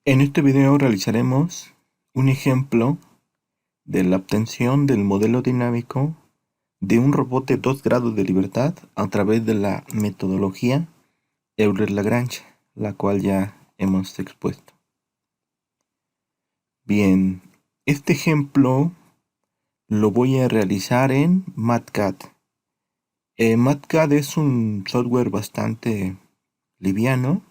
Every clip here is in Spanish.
En este video realizaremos un ejemplo de la obtención del modelo dinámico de un robot de 2 grados de libertad a través de la metodología Euler-Lagrange, la cual ya hemos expuesto. Bien, este ejemplo lo voy a realizar en MATCAD. MATCAD es un software bastante liviano,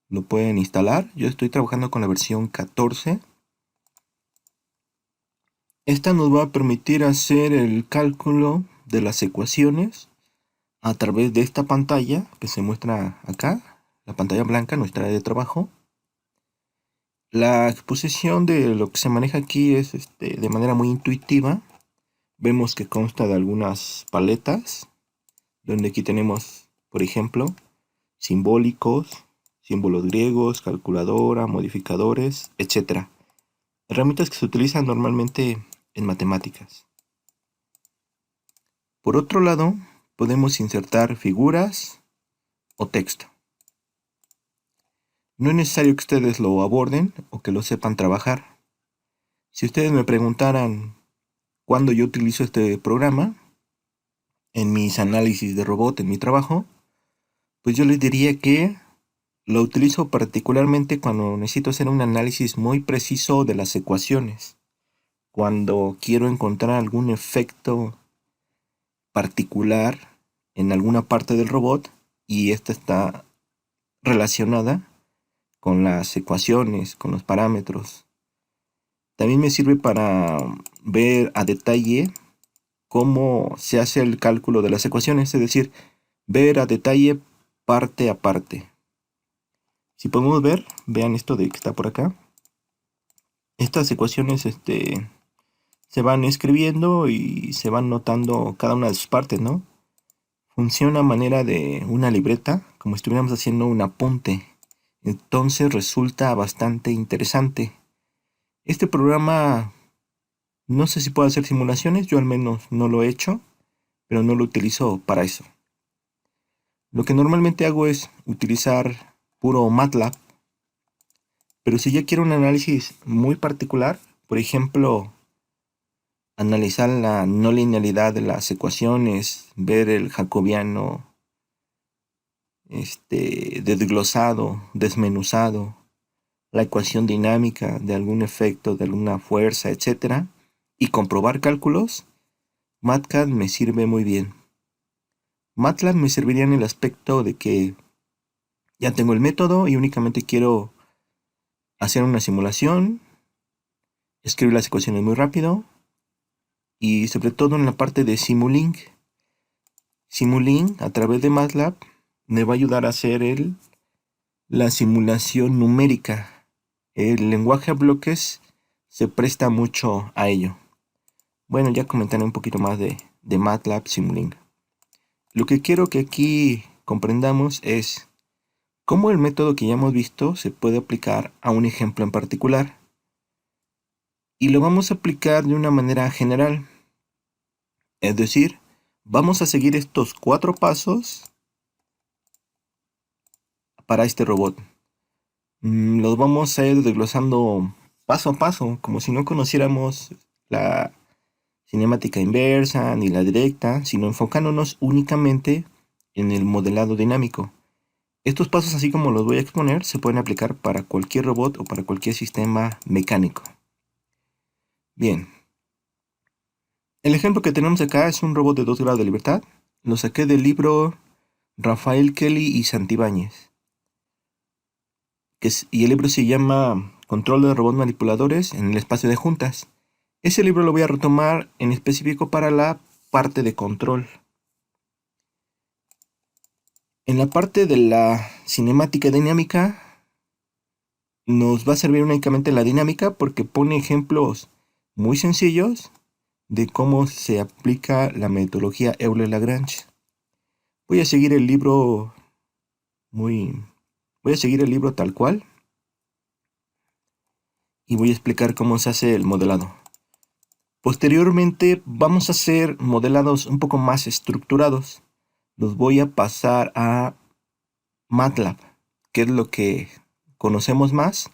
lo pueden instalar. Yo estoy trabajando con la versión 14. Esta nos va a permitir hacer el cálculo de las ecuaciones a través de esta pantalla que se muestra acá, la pantalla blanca, nuestra área de trabajo. La exposición de lo que se maneja aquí es de manera muy intuitiva. Vemos que consta de algunas paletas, donde aquí tenemos, por ejemplo, simbólicos, símbolos griegos, calculadora, modificadores, etc. Herramientas que se utilizan normalmente en matemáticas. Por otro lado, podemos insertar figuras o texto. No es necesario que ustedes lo aborden o que lo sepan trabajar. Si ustedes me preguntaran cuándo yo utilizo este programa en mis análisis de robot, en mi trabajo, pues yo les diría que lo utilizo particularmente cuando necesito hacer un análisis muy preciso de las ecuaciones, cuando quiero encontrar algún efecto particular en alguna parte del robot y esta está relacionada con las ecuaciones, con los parámetros. También me sirve para ver a detalle cómo se hace el cálculo de las ecuaciones, es decir, ver a detalle parte a parte. Si podemos ver, vean esto de que está por acá. Estas ecuaciones se van escribiendo y se van notando cada una de sus partes, ¿no? Funciona a manera de una libreta, como si estuviéramos haciendo un apunte. Entonces resulta bastante interesante. Este programa, no sé si puede hacer simulaciones, yo al menos no lo he hecho, pero no lo utilizo para eso. Lo que normalmente hago es utilizar puro MATLAB, pero si ya quiero un análisis muy particular, por ejemplo, analizar la no linealidad de las ecuaciones, ver el jacobiano desglosado, desmenuzado, la ecuación dinámica de algún efecto, de alguna fuerza, etcétera, y comprobar cálculos, MATCAD me sirve muy bien. MATLAB me serviría en el aspecto de que ya tengo el método y únicamente quiero hacer una simulación, escribir las ecuaciones muy rápido y sobre todo en la parte de Simulink. Simulink a través de MATLAB me va a ayudar a hacer la simulación numérica. El lenguaje a bloques se presta mucho a ello. Bueno, ya comentaré un poquito más de MATLAB Simulink. Lo que quiero que aquí comprendamos es cómo el método que ya hemos visto se puede aplicar a un ejemplo en particular. Y lo vamos a aplicar de una manera general. Es decir, vamos a seguir estos 4 pasos para este robot. Los vamos a ir desglosando paso a paso, como si no conociéramos la cinemática inversa ni la directa, sino enfocándonos únicamente en el modelado dinámico. Estos pasos, así como los voy a exponer, se pueden aplicar para cualquier robot o para cualquier sistema mecánico. Bien. El ejemplo que tenemos acá es un robot de 2 grados de libertad. Lo saqué del libro Rafael Kelly y Santibáñez. Y el libro se llama Control de robots manipuladores en el espacio de juntas. Ese libro lo voy a retomar en específico para la parte de control. En la parte de la cinemática dinámica nos va a servir únicamente la dinámica porque pone ejemplos muy sencillos de cómo se aplica la metodología Euler-Lagrange. Voy a seguir el libro tal cual y voy a explicar cómo se hace el modelado. Posteriormente vamos a hacer modelados un poco más estructurados. Los voy a pasar a MATLAB, que es lo que conocemos más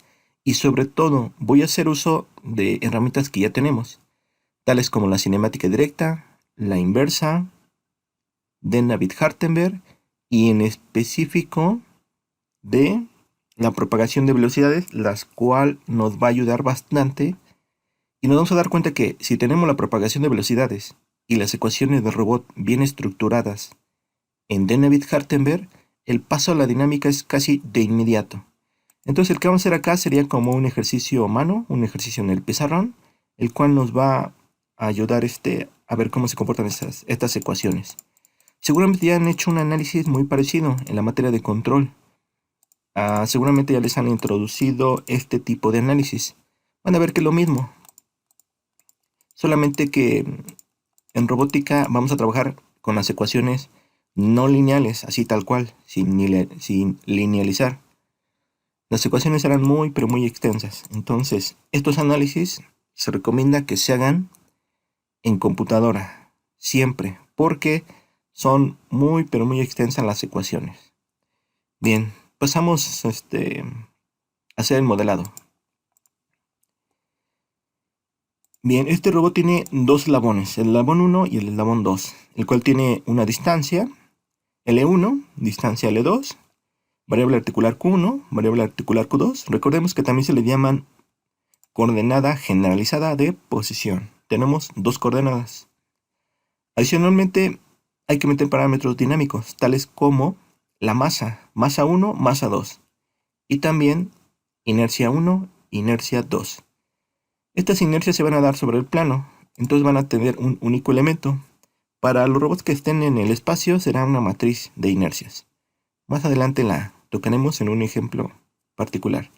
y sobre todo voy a hacer uso de herramientas que ya tenemos, tales como la cinemática directa, la inversa, de Navier-Hartenberg y en específico de la propagación de velocidades, las cual nos va a ayudar bastante y nos vamos a dar cuenta que si tenemos la propagación de velocidades y las ecuaciones del robot bien estructuradas en de Navier-Hartenberg, el paso a la dinámica es casi de inmediato. Entonces el que vamos a hacer acá sería como un ejercicio a mano, un ejercicio en el pizarrón, el cual nos va a ayudar a ver cómo se comportan estas ecuaciones. Seguramente ya han hecho un análisis muy parecido en la materia de control. Seguramente ya les han introducido este tipo de análisis. Van a ver que es lo mismo. Solamente que en robótica vamos a trabajar con las ecuaciones no lineales, así tal cual, sin linealizar. Las ecuaciones eran muy, pero muy extensas. Entonces, estos análisis se recomienda que se hagan en computadora, siempre, porque son muy, pero muy extensas las ecuaciones. Bien, pasamos a hacer el modelado. Bien, este robot tiene dos eslabones, el eslabón 1 y el eslabón 2, el cual tiene una distancia, L1, distancia L2, variable articular Q1, variable articular Q2. Recordemos que también se le llaman coordenada generalizada de posición. Tenemos dos coordenadas. Adicionalmente, hay que meter parámetros dinámicos, tales como la masa, masa 1, masa 2, y también inercia 1, inercia 2. Estas inercias se van a dar sobre el plano, entonces van a tener un único elemento. Para los robots que estén en el espacio será una matriz de inercias. Más adelante la tocaremos en un ejemplo particular.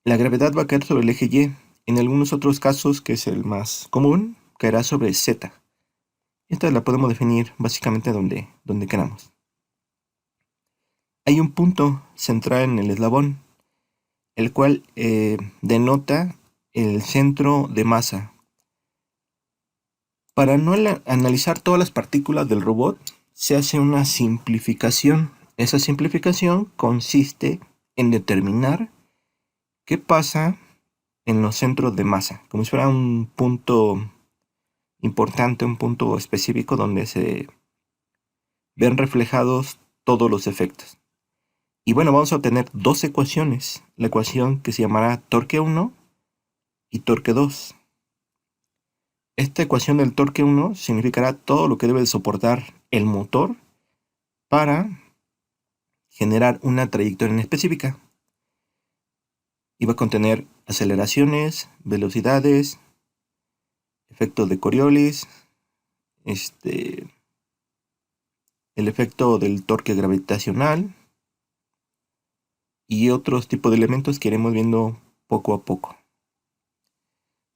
La gravedad va a caer sobre el eje Y. En algunos otros casos, que es el más común, caerá sobre Z. Esta la podemos definir básicamente donde queramos. Hay un punto central en el eslabón, el cual denota el centro de masa. Para no analizar todas las partículas del robot, se hace una simplificación. Esa simplificación consiste en determinar qué pasa en los centros de masa, como si fuera un punto importante, un punto específico donde se ven reflejados todos los efectos. Y bueno, vamos a obtener dos ecuaciones, la ecuación que se llamará torque 1 y torque 2. Esta ecuación del torque 1 significará todo lo que debe de soportar el motor para generar una trayectoria en específica. Y va a contener aceleraciones, velocidades, efectos de Coriolis, el efecto del torque gravitacional y otros tipos de elementos que iremos viendo poco a poco.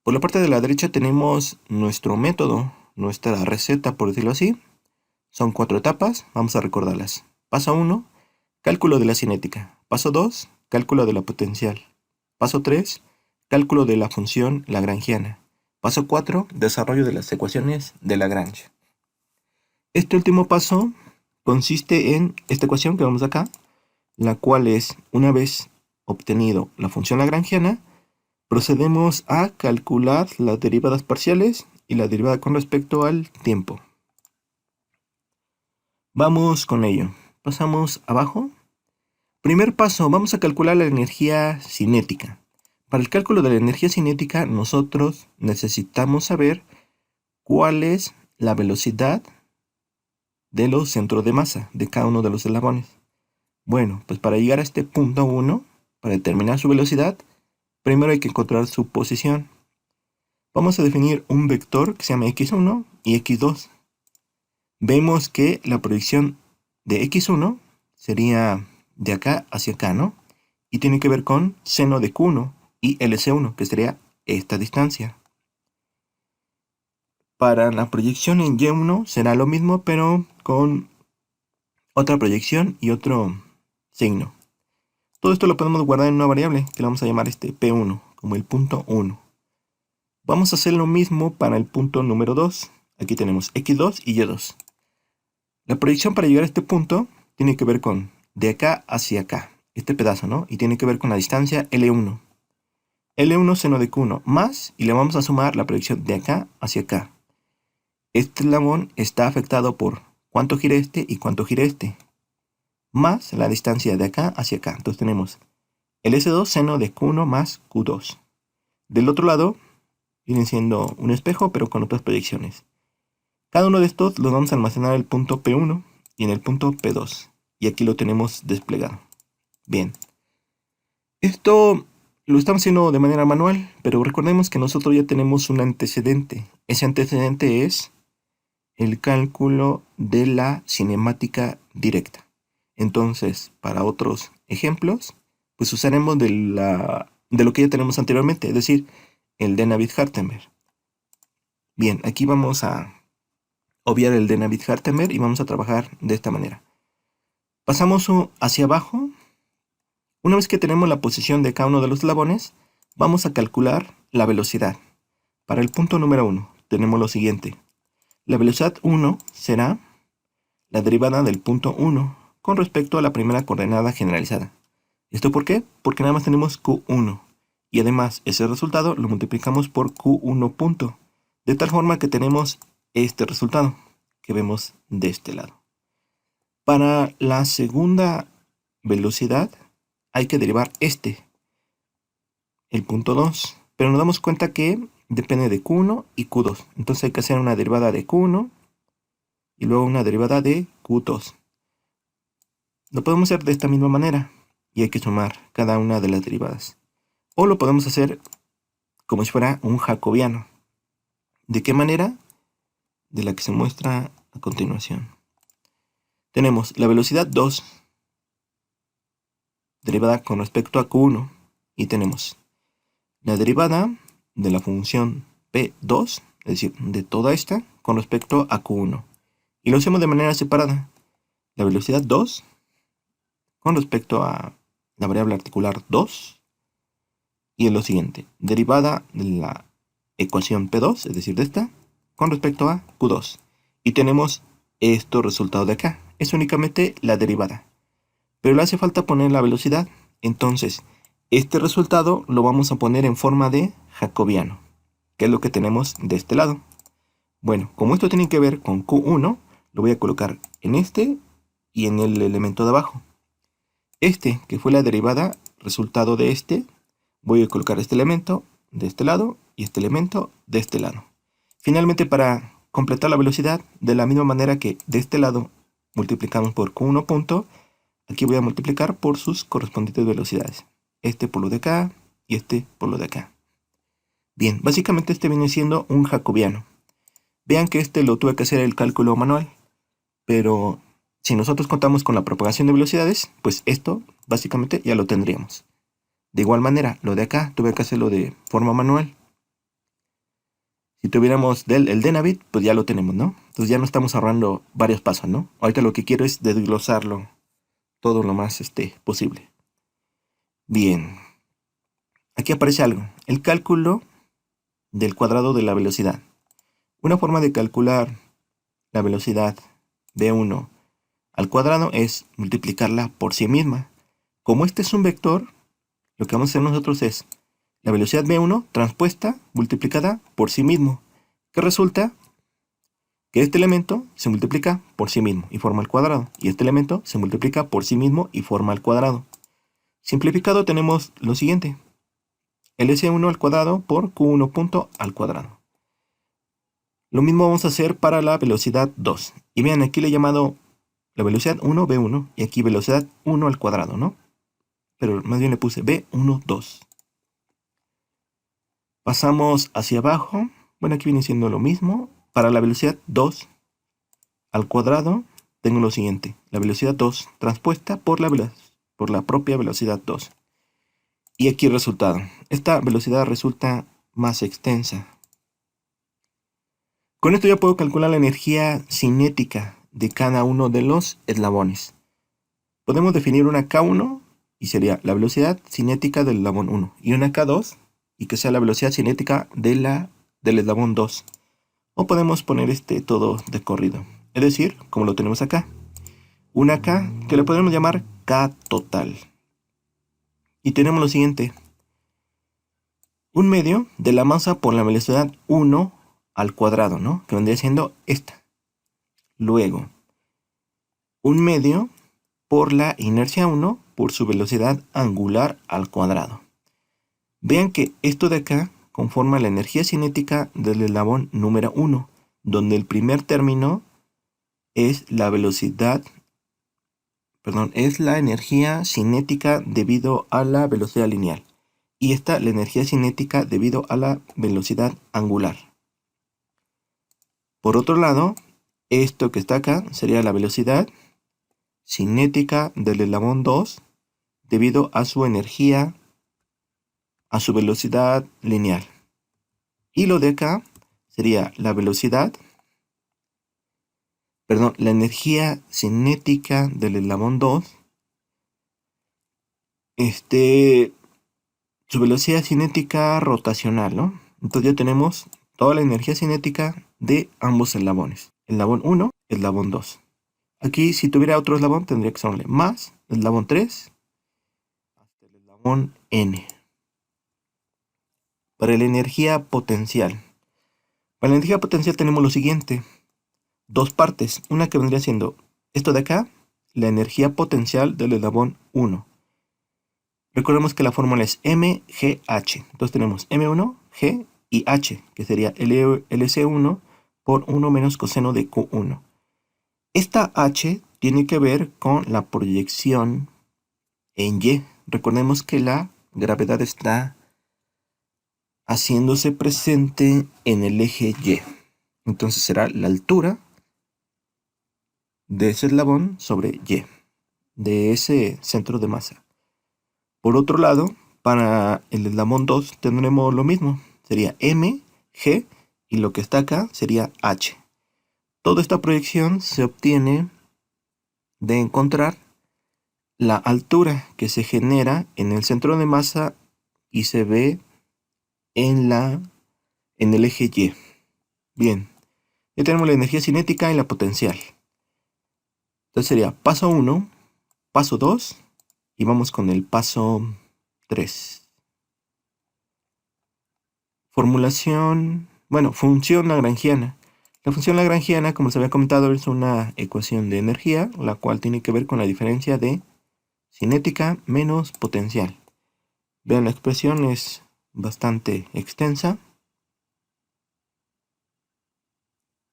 Por la parte de la derecha tenemos nuestro método, nuestra receta, por decirlo así. Son 4 etapas, vamos a recordarlas. Paso 1, cálculo de la cinética. Paso 2, cálculo de la potencial. Paso 3, cálculo de la función lagrangiana. Paso 4, desarrollo de las ecuaciones de Lagrange. Este último paso consiste en esta ecuación que vemos acá, la cual es, una vez obtenido la función lagrangiana, procedemos a calcular las derivadas parciales y la derivada con respecto al tiempo. Vamos con ello. Pasamos abajo. Primer paso, vamos a calcular la energía cinética. Para el cálculo de la energía cinética, nosotros necesitamos saber cuál es la velocidad de los centros de masa de cada uno de los eslabones. Bueno, pues para llegar a este punto 1, para determinar su velocidad, primero hay que encontrar su posición. Vamos a definir un vector que se llama x1 y x2. Vemos que la proyección de x1 sería de acá hacia acá, ¿no? Y tiene que ver con seno de q1 y LC1, que sería esta distancia. Para la proyección en Y1 será lo mismo, pero con otra proyección y otro signo. Todo esto lo podemos guardar en una variable que le vamos a llamar P1, como el punto 1. Vamos a hacer lo mismo para el punto número 2. Aquí tenemos X2 y Y2. La proyección para llegar a este punto tiene que ver con de acá hacia acá. este pedazo, ¿no? Y tiene que ver con la distancia L1. L1 seno de Q1 más, y le vamos a sumar la proyección de acá hacia acá. Este eslabón está afectado por cuánto gira este y cuánto gira este, más la distancia de acá hacia acá. Entonces tenemos el S2 seno de Q1 más Q2. Del otro lado viene siendo un espejo, pero con otras proyecciones. Cada uno de estos los vamos a almacenar en el punto P1 y en el punto P2. Y aquí lo tenemos desplegado. Bien. Esto lo estamos haciendo de manera manual, pero recordemos que nosotros ya tenemos un antecedente. Ese antecedente es el cálculo de la cinemática directa. Entonces, para otros ejemplos, pues usaremos de lo que ya tenemos anteriormente, es decir, el de Navier-Hartenberg. Bien, aquí vamos a obviar el de Navier-Hartenberg y vamos a trabajar de esta manera. Pasamos hacia abajo. Una vez que tenemos la posición de cada uno de los eslabones, vamos a calcular la velocidad. Para el punto número 1 tenemos lo siguiente. La velocidad 1 será la derivada del punto 1 con respecto a la primera coordenada generalizada. ¿Esto por qué? Porque nada más tenemos Q1 y además ese resultado lo multiplicamos por Q1 punto, de tal forma que tenemos este resultado que vemos de este lado. Para la segunda velocidad hay que derivar el punto 2, pero nos damos cuenta que depende de Q1 y Q2, entonces hay que hacer una derivada de Q1 y luego una derivada de Q2. Lo podemos hacer de esta misma manera y hay que sumar cada una de las derivadas. O lo podemos hacer como si fuera un jacobiano. ¿De qué manera? De la que se muestra a continuación. Tenemos la velocidad 2 derivada con respecto a Q1 y tenemos la derivada de la función P2, es decir, de toda esta con respecto a Q1. Y lo hacemos de manera separada. La velocidad 2 con respecto a la variable articular 2 y es lo siguiente, derivada de la ecuación P2, es decir, de esta, con respecto a Q2. Y tenemos estos resultados de acá. Es únicamente la derivada. Pero le hace falta poner la velocidad. Entonces, este resultado lo vamos a poner en forma de jacobiano, que es lo que tenemos de este lado. Bueno, como esto tiene que ver con Q1, lo voy a colocar en este y en el elemento de abajo. Este, que fue la derivada, resultado de este, voy a colocar este elemento de este lado y este elemento de este lado. Finalmente, para completar la velocidad, de la misma manera que de este lado multiplicamos por Q1 punto, aquí voy a multiplicar por sus correspondientes velocidades. Este por lo de acá y este por lo de acá. Bien, básicamente este viene siendo un jacobiano. Vean que este lo tuve que hacer el cálculo manual, pero si nosotros contamos con la propagación de velocidades, pues esto básicamente ya lo tendríamos. De igual manera, lo de acá tuve que hacerlo de forma manual. Si tuviéramos el de Navier, pues ya lo tenemos, ¿no? Entonces ya no estamos ahorrando varios pasos, ¿no? Ahorita lo que quiero es desglosarlo todo lo más posible. Bien. Aquí aparece algo. El cálculo del cuadrado de la velocidad. Una forma de calcular la velocidad v1 al cuadrado es multiplicarla por sí misma. Como este es un vector, lo que vamos a hacer nosotros es la velocidad v1 transpuesta multiplicada por sí mismo, que resulta que este elemento se multiplica por sí mismo y forma el cuadrado, y este elemento se multiplica por sí mismo y forma el cuadrado. Simplificado tenemos lo siguiente, el S1 al cuadrado por Q1 punto al cuadrado. Lo mismo vamos a hacer para la velocidad 2. Y vean, aquí le he llamado la velocidad 1 V1 y aquí velocidad 1 al cuadrado, ¿no? Pero más bien le puse V1, 2. Pasamos hacia abajo. Bueno, aquí viene siendo lo mismo. Para la velocidad 2 al cuadrado tengo lo siguiente. La velocidad 2 transpuesta por la propia velocidad 2. Y aquí el resultado. Esta velocidad resulta más extensa. Con esto ya puedo calcular la energía cinética de cada uno de los eslabones. Podemos definir una K1 y sería la velocidad cinética del eslabón 1. Y una K2 y que sea la velocidad cinética del eslabón 2. O podemos poner todo de corrido. Es decir, como lo tenemos acá. Una K que le podemos llamar K total. Y tenemos lo siguiente. Un medio de la masa por la velocidad 1 al cuadrado, ¿no? Que vendría siendo esta. Luego, un medio por la inercia 1 por su velocidad angular al cuadrado. Vean que esto de acá conforma la energía cinética del eslabón número 1, donde el primer término es la velocidad, es la energía cinética debido a la velocidad lineal. Y esta la energía cinética debido a la velocidad angular. Por otro lado, esto que está acá sería la velocidad cinética del eslabón 2 debido a su energía, a su velocidad lineal. Y lo de acá sería la energía cinética del eslabón 2, su velocidad cinética rotacional, ¿no? Entonces ya tenemos toda la energía cinética de ambos eslabones. Eslabón 1, eslabón 2. Aquí, si tuviera otro eslabón, tendría que sumarle más eslabón 3 hasta el eslabón n. Para la energía potencial. Para la energía potencial tenemos lo siguiente. Dos partes. Una que vendría siendo esto de acá, la energía potencial del eslabón 1. Recordemos que la fórmula es mgh. Entonces tenemos m1, g y h, que sería LC1 por 1 menos coseno de Q1. Esta h tiene que ver con la proyección en Y. Recordemos que la gravedad está haciéndose presente en el eje Y. Entonces será la altura de ese eslabón sobre Y, de ese centro de masa. Por otro lado, para el eslabón 2 tendremos lo mismo. Sería m, g, y lo que está acá sería h. Toda esta proyección se obtiene de encontrar la altura que se genera en el centro de masa y se ve en el eje Y. Bien, ya tenemos la energía cinética y la potencial. Entonces sería paso 1, paso 2 y vamos con el paso 3. Función lagrangiana. La función lagrangiana, como se había comentado, es una ecuación de energía, la cual tiene que ver con la diferencia de cinética menos potencial. Vean, la expresión es bastante extensa.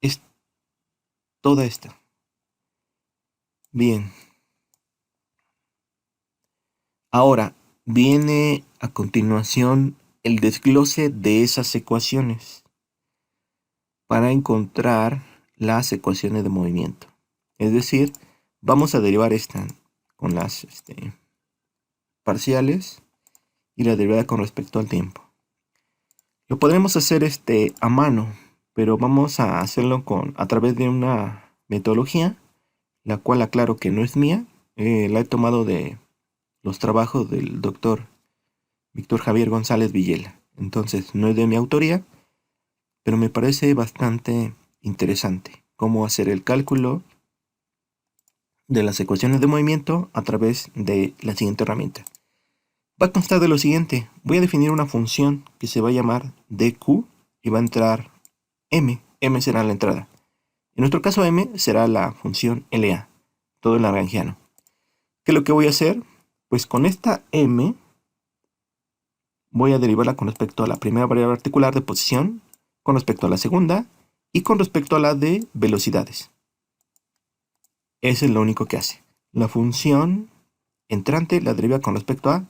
Es toda esta. Bien. Ahora, viene a continuación el desglose de esas ecuaciones para encontrar las ecuaciones de movimiento. Es decir, vamos a derivar esta con las parciales y la derivada con respecto al tiempo. Lo podremos hacer a mano, pero vamos a hacerlo a través de una metodología, la cual aclaro que no es mía, la he tomado de los trabajos del doctor Víctor Javier González Villela. Entonces, no es de mi autoría, pero me parece bastante interesante cómo hacer el cálculo de las ecuaciones de movimiento a través de la siguiente herramienta. Va a constar de lo siguiente. Voy a definir una función que se va a llamar dq y va a entrar m. M será la entrada. En nuestro caso m será la función LA, todo en lagrangiano. ¿Qué es lo que voy a hacer? Pues con esta m voy a derivarla con respecto a la primera variable articular de posición, con respecto a la segunda y con respecto a la de velocidades. Eso es lo único que hace. La función entrante la deriva con respecto a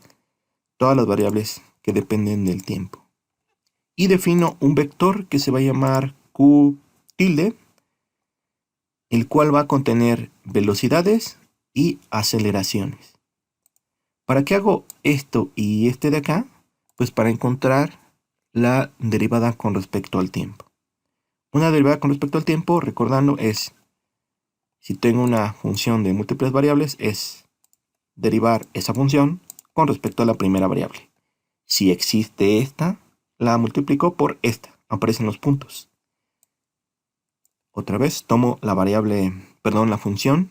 todas las variables que dependen del tiempo. Y defino un vector que se va a llamar Q tilde, el cual va a contener velocidades y aceleraciones. ¿Para qué hago esto y este de acá? Pues para encontrar la derivada con respecto al tiempo. Una derivada con respecto al tiempo, recordando, es, si tengo una función de múltiples variables, es derivar esa función con respecto a la primera variable. Si existe esta, la multiplico por esta. Aparecen los puntos. Otra vez tomo la función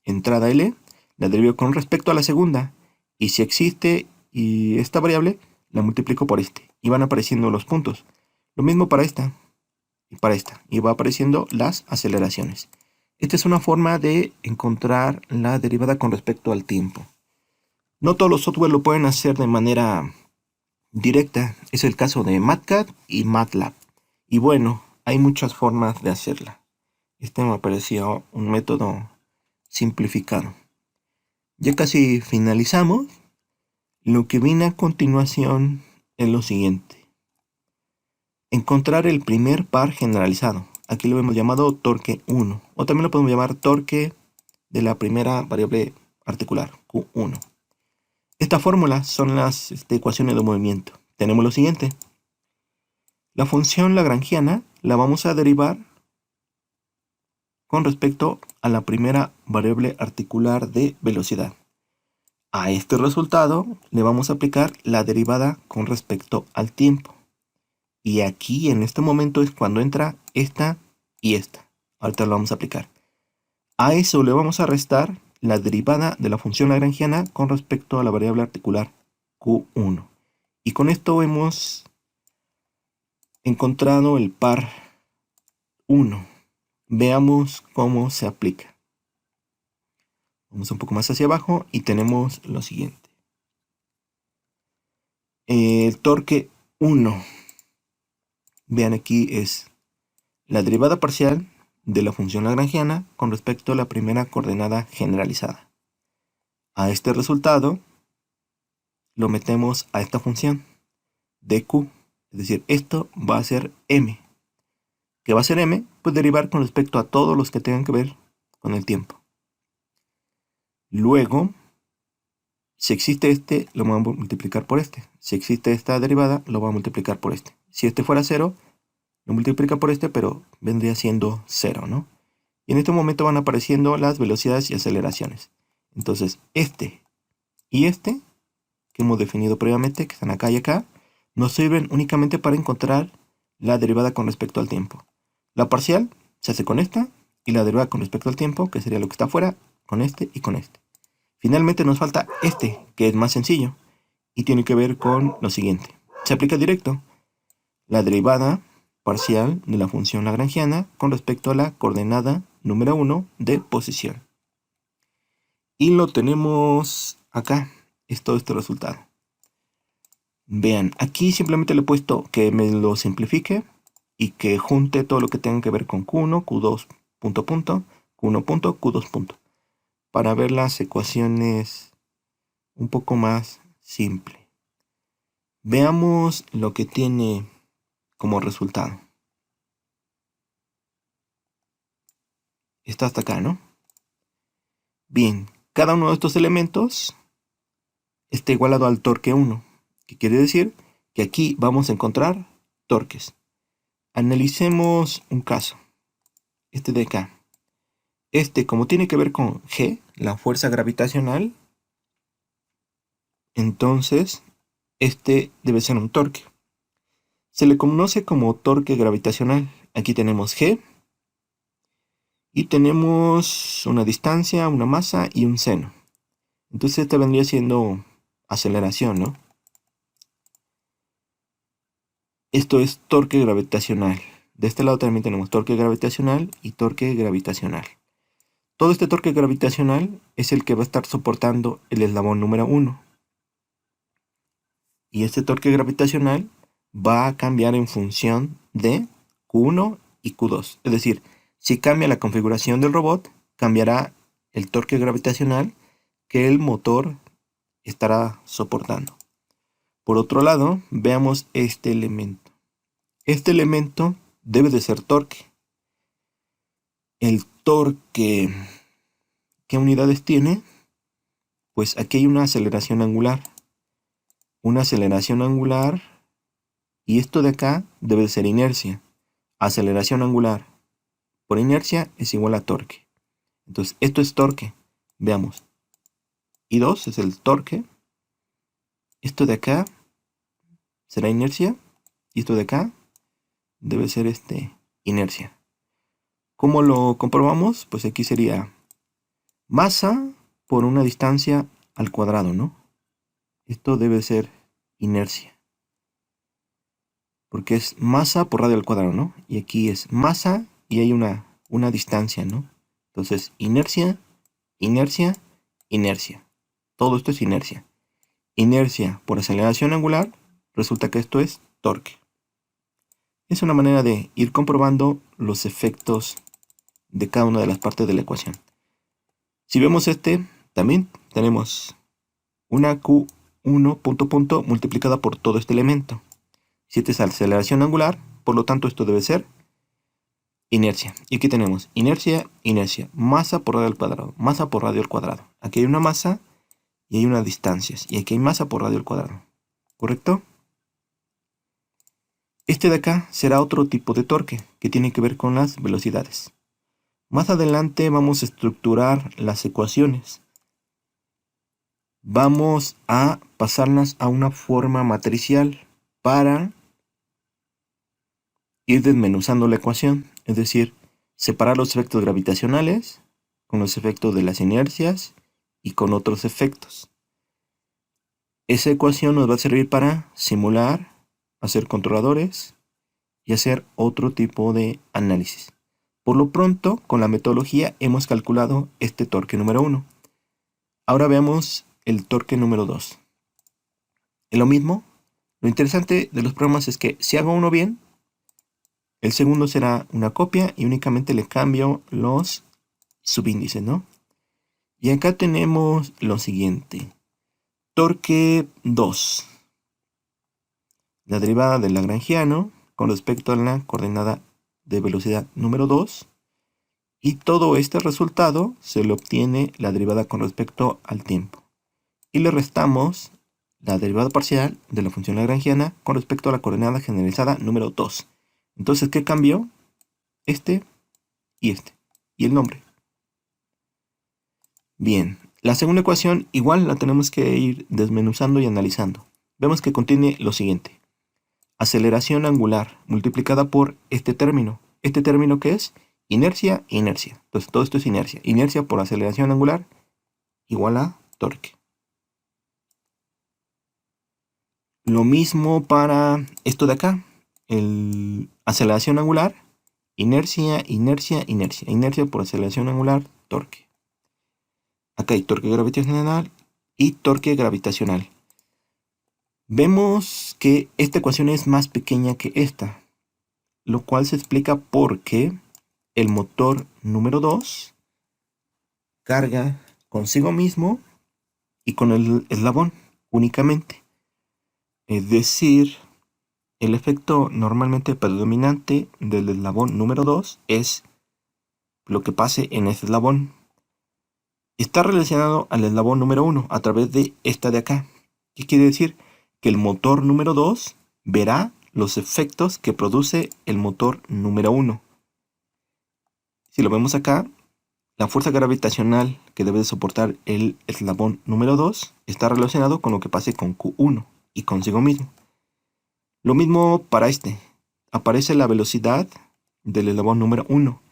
entrada L, la derivo con respecto a la segunda. Y si existe y esta variable la multiplico por este. Y van apareciendo los puntos. Lo mismo para esta y para esta. Y va apareciendo las aceleraciones. Esta es una forma de encontrar la derivada con respecto al tiempo. No todos los software lo pueden hacer de manera directa. Es el caso de MATCAD y MATLAB. Y bueno, hay muchas formas de hacerla. Este me pareció un método simplificado. Ya casi finalizamos. Lo que viene a continuación es lo siguiente. Encontrar el primer par generalizado. Aquí lo hemos llamado torque 1. O también lo podemos llamar torque de la primera variable articular, Q1. Esta fórmula son las ecuaciones de movimiento. Tenemos lo siguiente. La función lagrangiana la vamos a derivar con respecto a la primera variable articular de velocidad. A este resultado le vamos a aplicar la derivada con respecto al tiempo. Y aquí en este momento es cuando entra esta y esta. Ahorita lo vamos a aplicar. A eso le vamos a restar la derivada de la función lagrangiana con respecto a la variable articular Q1. Y con esto hemos encontrado el par 1. Veamos cómo se aplica. Vamos un poco más hacia abajo y tenemos lo siguiente. El torque 1. Vean aquí es la derivada parcial de la función lagrangiana con respecto a la primera coordenada generalizada. A este resultado lo metemos a esta función de Q. Es decir, esto va a ser M. ¿Qué va a ser M? Pues derivar con respecto a todos los que tengan que ver con el tiempo. Luego, si existe este, lo vamos a multiplicar por este. Si existe esta derivada, lo vamos a multiplicar por este. Si este fuera 0, lo multiplica por este, pero vendría siendo 0, ¿no? Y en este momento van apareciendo las velocidades y aceleraciones. Entonces, este y este, que hemos definido previamente, que están acá y acá, nos sirven únicamente para encontrar la derivada con respecto al tiempo. La parcial se hace con esta, y la derivada con respecto al tiempo, que sería lo que está afuera, con este y con este. Finalmente nos falta este, que es más sencillo, y tiene que ver con lo siguiente. Se aplica directo. La derivada parcial de la función lagrangiana con respecto a la coordenada número 1 de posición. Y lo tenemos acá. Es todo este resultado. Vean, aquí simplemente le he puesto que me lo simplifique y que junte todo lo que tenga que ver con Q1, Q2, punto, punto, Q1, punto, Q2, punto. Para ver las ecuaciones un poco más simple. Veamos lo que tiene como resultado. Está hasta acá, ¿no? Bien, cada uno de estos elementos está igualado al torque 1, que quiere decir que aquí vamos a encontrar torques. Analicemos un caso, este de acá. Este, como tiene que ver con G, la fuerza gravitacional, entonces este debe ser un torque. Se le conoce como torque gravitacional. Aquí tenemos G y tenemos una distancia, una masa y un seno. Entonces este vendría siendo aceleración, ¿no? Esto es torque gravitacional. De este lado también tenemos torque gravitacional y torque gravitacional. Todo este torque gravitacional es el que va a estar soportando el eslabón número 1. Y este torque gravitacional va a cambiar en función de Q1 y Q2. Es decir, si cambia la configuración del robot, cambiará el torque gravitacional que el motor estará soportando. Por otro lado, veamos este elemento. Este elemento debe de ser torque. El torque, ¿qué unidades tiene? Pues aquí hay una aceleración angular. Una aceleración angular. Y esto de acá debe de ser inercia. Aceleración angular por inercia es igual a torque. Entonces, esto es torque. Veamos. I2 es el torque. Esto de acá será inercia. Y esto de acá debe ser inercia. ¿Cómo lo comprobamos? Pues aquí sería masa por una distancia al cuadrado, ¿no? Esto debe ser inercia. Porque es masa por radio al cuadrado, ¿no? Y aquí es masa y hay una distancia, ¿no? Entonces, inercia, inercia, inercia. Todo esto es inercia. Inercia por aceleración angular, resulta que esto es torque. Es una manera de ir comprobando los efectos de cada una de las partes de la ecuación. Si vemos también tenemos una Q1 punto punto multiplicada por todo este elemento. Si esta es aceleración angular, por lo tanto esto debe ser inercia. Y aquí tenemos inercia, inercia, masa por radio al cuadrado, masa por radio al cuadrado. Aquí hay una masa y hay unas distancias. Y aquí hay masa por radio al cuadrado. ¿Correcto? Este de acá será otro tipo de torque que tiene que ver con las velocidades. Más adelante vamos a estructurar las ecuaciones. Vamos a pasarlas a una forma matricial para ir desmenuzando la ecuación, es decir, separar los efectos gravitacionales con los efectos de las inercias y con otros efectos. Esa ecuación nos va a servir para simular, hacer controladores y hacer otro tipo de análisis. Por lo pronto, con la metodología hemos calculado este torque número 1. Ahora veamos el torque número 2. Es lo mismo. Lo interesante de los programas es que si hago uno bien, el segundo será una copia y únicamente le cambio los subíndices, ¿no? Y acá tenemos lo siguiente. Torque 2. La derivada del lagrangiano con respecto a la coordenada de velocidad número 2. Y todo este resultado se le obtiene la derivada con respecto al tiempo. Y le restamos la derivada parcial de la función lagrangiana con respecto a la coordenada generalizada número 2. Entonces, ¿qué cambió? Este y este. Y el nombre. Bien, la segunda ecuación igual la tenemos que ir desmenuzando y analizando. Vemos que contiene lo siguiente. Aceleración angular multiplicada por este término. ¿Este término qué es? Inercia, inercia. Entonces todo esto es inercia. Inercia por aceleración angular igual a torque. Lo mismo para esto de acá. Aceleración angular, inercia, inercia, inercia. Inercia por aceleración angular, torque. Acá hay torque gravitacional y torque gravitacional. Vemos que esta ecuación es más pequeña que esta, lo cual se explica porque el motor número 2 carga consigo mismo y con el eslabón únicamente. Es decir, el efecto normalmente predominante del eslabón número 2 es lo que pase en ese eslabón. Está relacionado al eslabón número 1 a través de esta de acá. ¿Qué quiere decir? Que el motor número 2 verá los efectos que produce el motor número 1. Si lo vemos acá, la fuerza gravitacional que debe de soportar el eslabón número 2 está relacionado con lo que pase con Q1 y consigo mismo. Lo mismo para este. Aparece la velocidad del eslabón número 1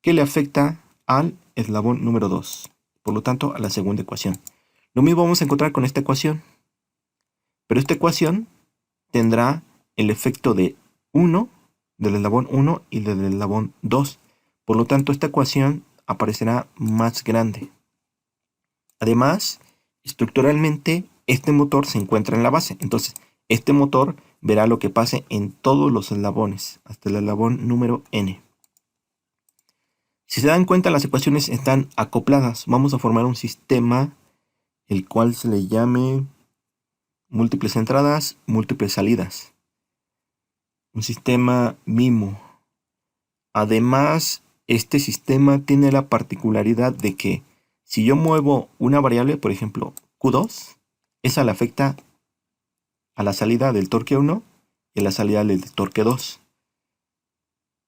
que le afecta al eslabón número 2. Por lo tanto, a la segunda ecuación. Lo mismo vamos a encontrar con esta ecuación. Pero esta ecuación tendrá el efecto de 1 del eslabón 1 y del eslabón 2. Por lo tanto, esta ecuación aparecerá más grande. Además, estructuralmente, este motor se encuentra en la base. Entonces, este motor verá lo que pase en todos los eslabones, hasta el eslabón número n. Si se dan cuenta, las ecuaciones están acopladas. Vamos a formar un sistema el cual se le llame múltiples entradas, múltiples salidas. Un sistema MIMO. Además, este sistema tiene la particularidad de que si yo muevo una variable, por ejemplo, Q2, esa le afecta a la salida del torque 1 y a la salida del torque 2.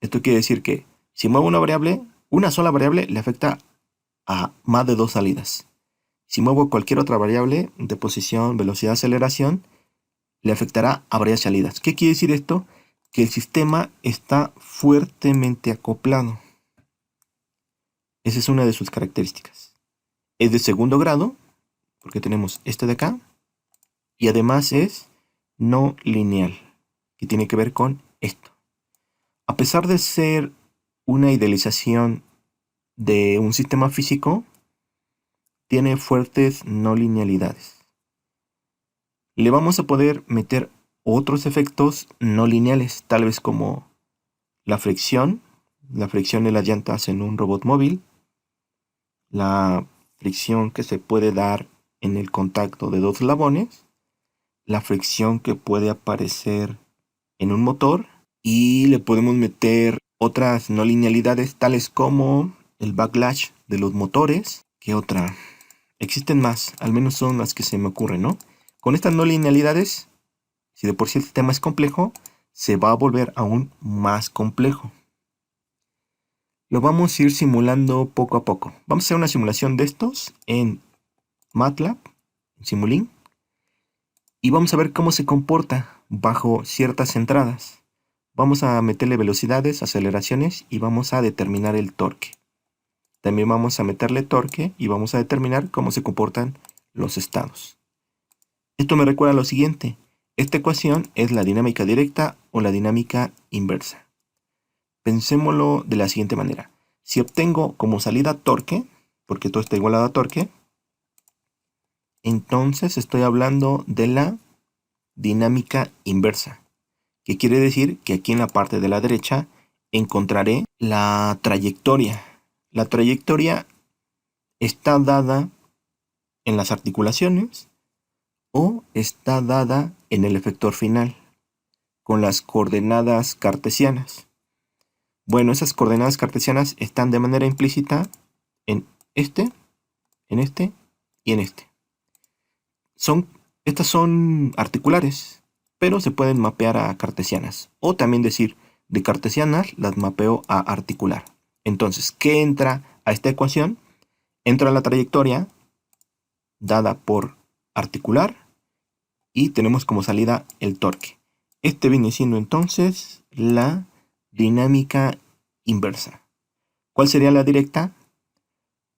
Esto quiere decir que si muevo una variable, una sola variable le afecta a más de 2 salidas. Si muevo cualquier otra variable de posición, velocidad, aceleración, le afectará a varias salidas. ¿Qué quiere decir esto? Que el sistema está fuertemente acoplado. Esa es una de sus características. Es de segundo grado, porque tenemos este de acá, y además es no lineal, que tiene que ver con esto. A pesar de ser una idealización de un sistema físico, tiene fuertes no linealidades. Le vamos a poder meter otros efectos no lineales, tal vez como la fricción de las llantas en un robot móvil, la fricción que se puede dar en el contacto de dos eslabones, la fricción que puede aparecer en un motor, y le podemos meter otras no linealidades tales como el backlash de los motores. ¿Qué otra? Existen más, al menos son las que se me ocurren, ¿no? Con estas no linealidades, si de por sí el sistema es complejo, se va a volver aún más complejo. Lo vamos a ir simulando poco a poco. Vamos a hacer una simulación de estos en MATLAB, en Simulink, y vamos a ver cómo se comporta bajo ciertas entradas. Vamos a meterle velocidades, aceleraciones y vamos a determinar el torque. También vamos a meterle torque y vamos a determinar cómo se comportan los estados. Esto me recuerda a lo siguiente. Esta ecuación es la dinámica directa o la dinámica inversa. Pensémoslo de la siguiente manera. Si obtengo como salida torque, porque todo está igualado a torque, entonces estoy hablando de la dinámica inversa, que quiere decir que aquí en la parte de la derecha encontraré la trayectoria. La trayectoria está dada en las articulaciones o está dada en el efector final, con las coordenadas cartesianas. Bueno, esas coordenadas cartesianas están de manera implícita en este y en este. Estas son articulares, pero se pueden mapear a cartesianas. O también decir, de cartesianas las mapeo a articular. Entonces, ¿qué entra a esta ecuación? Entra la trayectoria dada por articular y tenemos como salida el torque. Este viene siendo entonces la dinámica inversa. ¿Cuál sería la directa?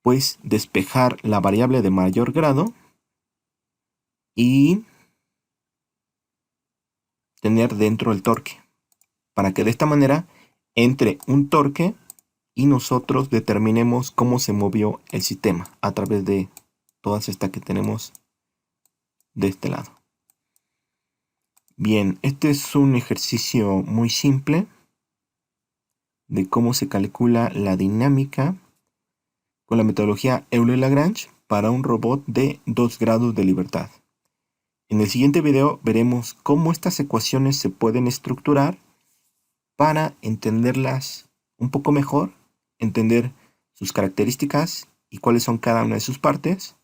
Pues despejar la variable de mayor grado y tener dentro el torque, para que de esta manera entre un torque y nosotros determinemos cómo se movió el sistema a través de todas estas que tenemos de este lado. Bien, este es un ejercicio muy simple de cómo se calcula la dinámica con la metodología Euler-Lagrange para un robot de 2 grados de libertad. En el siguiente video veremos cómo estas ecuaciones se pueden estructurar para entenderlas un poco mejor, entender sus características y cuáles son cada una de sus partes,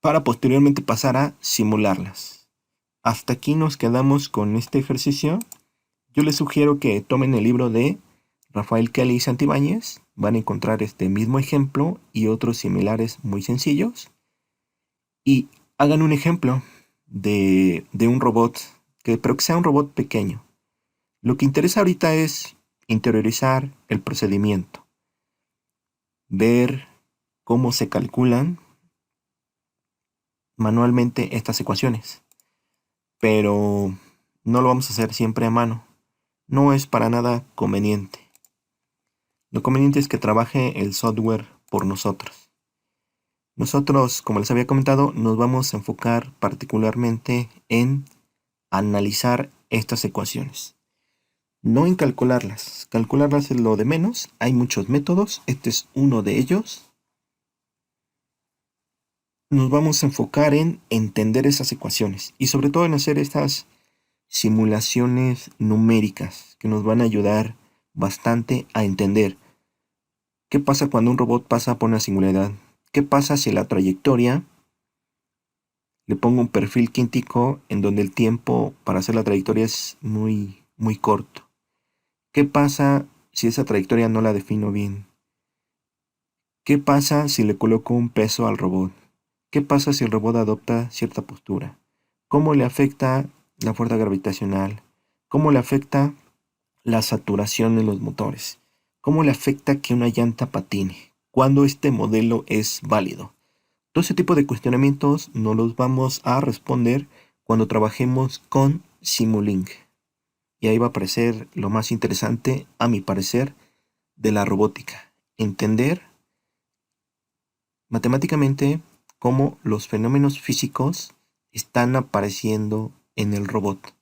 para posteriormente pasar a simularlas. Hasta aquí nos quedamos con este ejercicio. Yo les sugiero que tomen el libro de Rafael Kelly y Santibáñez. Van a encontrar este mismo ejemplo y otros similares muy sencillos. Y hagan un ejemplo de un robot, pero que sea un robot pequeño. Lo que interesa ahorita es interiorizar el procedimiento, ver cómo se calculan manualmente estas ecuaciones. Pero no lo vamos a hacer siempre a mano. No es para nada conveniente. Lo conveniente es que trabaje el software por nosotros. Nosotros, como les había comentado, nos vamos a enfocar particularmente en analizar estas ecuaciones. No en calcularlas. Calcularlas es lo de menos. Hay muchos métodos. Este es uno de ellos. Nos vamos a enfocar en entender esas ecuaciones y sobre todo en hacer estas simulaciones numéricas que nos van a ayudar bastante a entender qué pasa cuando un robot pasa por una singularidad. ¿Qué pasa si la trayectoria le pongo un perfil quíntico en donde el tiempo para hacer la trayectoria es muy corto? ¿Qué pasa si esa trayectoria no la defino bien? ¿Qué pasa si le coloco un peso al robot? ¿Qué pasa si el robot adopta cierta postura? ¿Cómo le afecta la fuerza gravitacional? ¿Cómo le afecta la saturación en los motores? ¿Cómo le afecta que una llanta patine? ¿Cuándo este modelo es válido? Todo ese tipo de cuestionamientos nos los vamos a responder cuando trabajemos con Simulink. Y ahí va a aparecer lo más interesante, a mi parecer, de la robótica. Entender matemáticamente cómo los fenómenos físicos están apareciendo en el robot.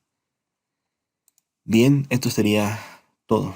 Bien, esto sería todo.